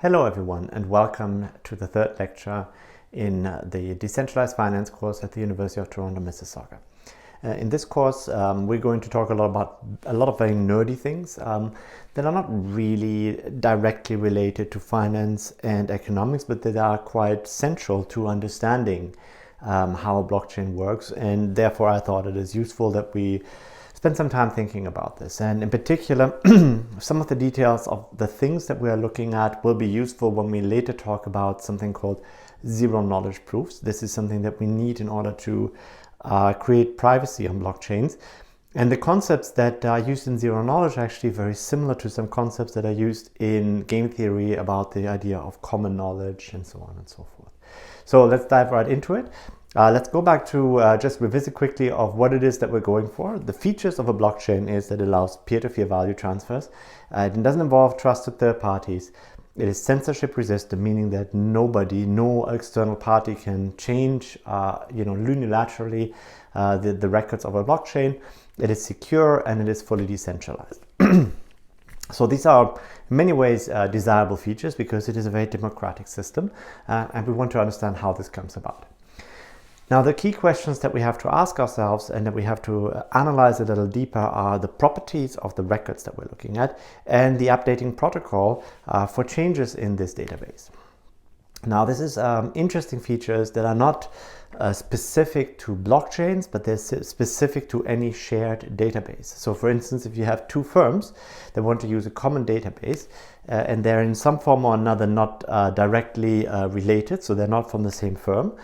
Hello everyone, and welcome to the third lecture in the Decentralized Finance course at the University of Toronto, Mississauga. In this course, we're going to talk a lot about a lot of very nerdy things that are not really directly related to finance and economics, but that are quite central to understanding how a blockchain works. And therefore, I thought it is useful that we spend some time thinking about this. And in particular, some of the details of the things that we are looking at will be useful when we later talk about something called zero knowledge proofs. This is something that we need in order to create privacy on blockchains. And the concepts that are used in zero knowledge are actually very similar to some concepts that are used in game theory about the idea of common knowledge and so on and so forth. So let's dive right into it. Let's go back to just revisit quickly of what it is that we're going for. The features of a blockchain is that it allows peer-to-peer value transfers. It doesn't involve trusted third parties. It is censorship resistant, meaning that no external party can change, unilaterally the records of a blockchain. It is secure and it is fully decentralized. So these are in many ways desirable features because it is a very democratic system, and we want to understand how this comes about. Now, the key questions that we have to ask ourselves and that we have to analyze a little deeper are the properties of the records that we're looking at and the updating protocol for changes in this database. Now, this is interesting features that are not specific to blockchains, but they're specific to any shared database. So, for instance, if you have two firms that want to use a common database and they're in some form or another not directly related, so they're not from the same firm,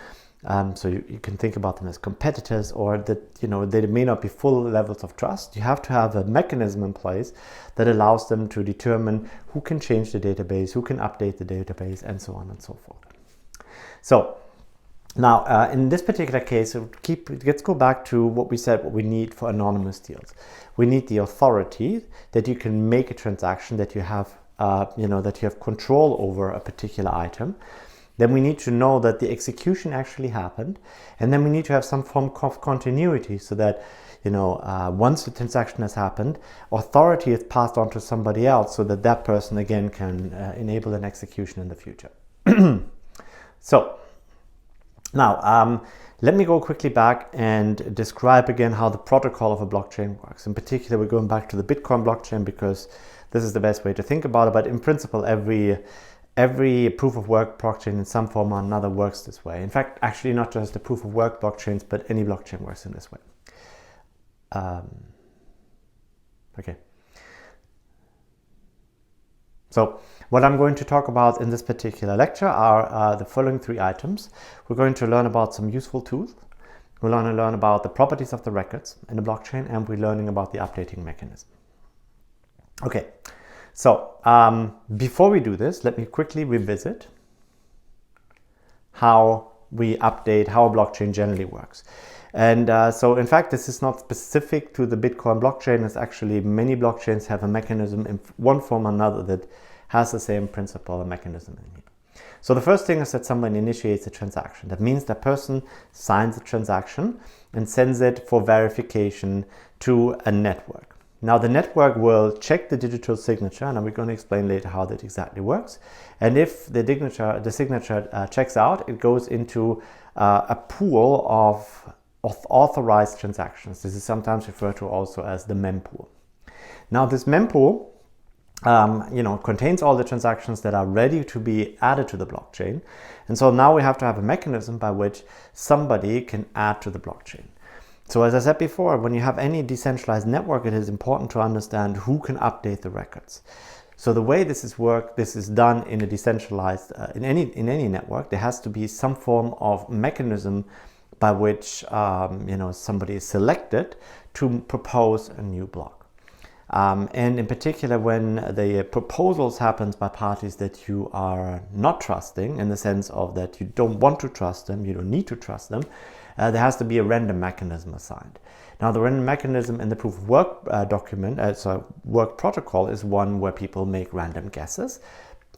so you can think about them as competitors, or that they may not be full levels of trust. You have to have a mechanism in place that allows them to determine who can change the database, who can update the database, and so on and so forth. So now in this particular case, let's go back to what we said, what we need for anonymous deals. We need the authority that you can make a transaction, that you have control over a particular item. Then we need to know that the execution actually happened, and then we need to have some form of continuity so that once the transaction has happened, authority is passed on to somebody else so that that person again can enable an execution in the future. So now let me go quickly back and describe again how the protocol of a blockchain works. In particular, we're going back to the Bitcoin blockchain because this is the best way to think about it, but in principle every proof of work blockchain in some form or another works this way. In fact, actually not just the proof of work blockchains, but any blockchain works in this way. Okay. So what I'm going to talk about in this particular lecture are the following three items. We're going to learn about some useful tools. We're going to learn about the properties of the records in the blockchain, and we're learning about the updating mechanism. Okay. So before we do this, let me quickly revisit how we update, how a blockchain generally works. And so in fact, this is not specific to the Bitcoin blockchain. It's actually many blockchains have a mechanism in one form or another that has the same principle and mechanism in here. So the first thing is that someone initiates a transaction. That means that person signs a transaction and sends it for verification to a network. Now the network will check the digital signature, and we're going to explain later how that exactly works. And if the signature checks out, it goes into a pool of authorized transactions. This is sometimes referred to also as the mempool. Now this mempool contains all the transactions that are ready to be added to the blockchain. And so now we have to have a mechanism by which somebody can add to the blockchain. So as I said before, when you have any decentralized network, it is important to understand who can update the records. So the way this is done in a decentralized, in any network, there has to be some form of mechanism by which somebody is selected to propose a new block. And in particular, when the proposals happens by parties that you are not trusting, in the sense of that you don't want to trust them, you don't need to trust them, there has to be a random mechanism assigned. Now, the random mechanism in the proof of work work protocol is one where people make random guesses.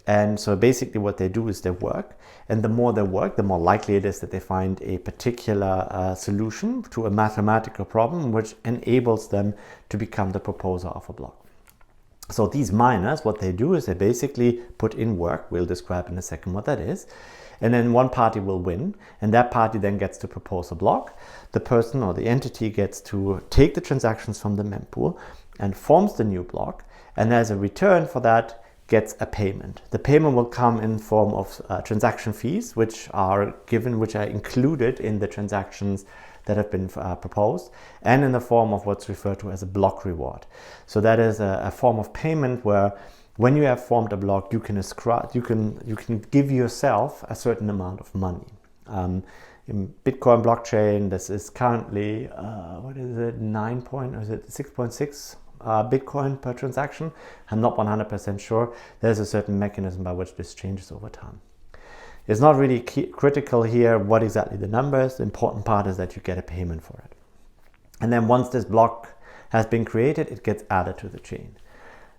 And so basically what they do is they work, and the more they work, the more likely it is that they find a particular solution to a mathematical problem which enables them to become the proposer of a block. So these miners, what they do is they basically put in work. We'll describe in a second what that is. And then one party will win, and that party then gets to propose a block. The person or the entity gets to take the transactions from the mempool and forms the new block, and as a return for that gets a payment. The payment will come in form of transaction fees, which are included in the transactions that have been proposed, and in the form of what's referred to as a block reward. So that is a form of payment where when you have formed a block, you can give yourself a certain amount of money. In Bitcoin blockchain, this is currently 6.6 Bitcoin per transaction. I'm not 100% sure. There's a certain mechanism by which this changes over time. It's not really critical here what exactly the number is. The important part is that you get a payment for it. And then once this block has been created, it gets added to the chain.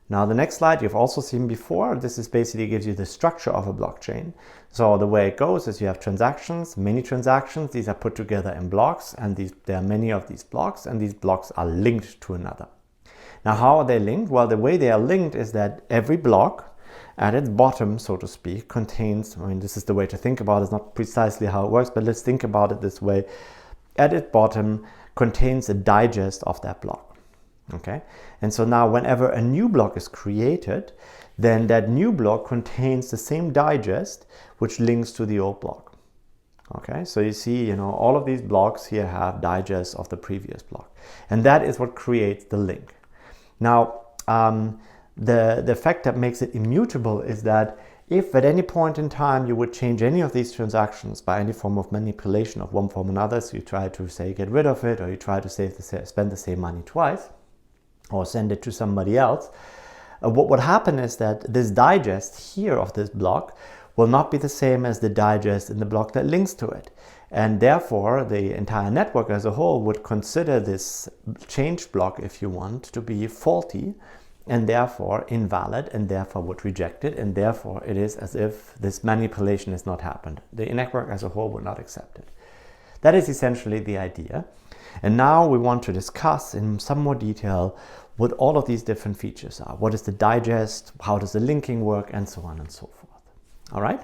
Now the next slide you've also seen before. This is basically gives you the structure of a blockchain. So the way it goes is you have transactions, many transactions. These are put together in blocks, and there are many of these blocks, and these blocks are linked to another. Now how are they linked? Well, the way they are linked is that every block at its bottom, so to speak, contains, this is the way to think about it. It's not precisely how it works, but let's think about it this way. At its bottom contains a digest of that block. Okay, and so now whenever a new block is created, then that new block contains the same digest which links to the old block. Okay, so you see, all of these blocks here have digests of the previous block, and that is what creates the link. Now, the fact that makes it immutable is that if at any point in time you would change any of these transactions by any form of manipulation of one form or another, so you try to say get rid of it, or you try to spend the same money twice, or send it to somebody else, what would happen is that this digest here of this block will not be the same as the digest in the block that links to it. And therefore, the entire network as a whole would consider this changed block, if you want, to be faulty, and therefore invalid, and therefore would reject it, and therefore it is as if this manipulation has not happened. The network as a whole would not accept it. That is essentially the idea. And now we want to discuss in some more detail what all of these different features are. What is the digest? How does the linking work? And so on and so forth. All right?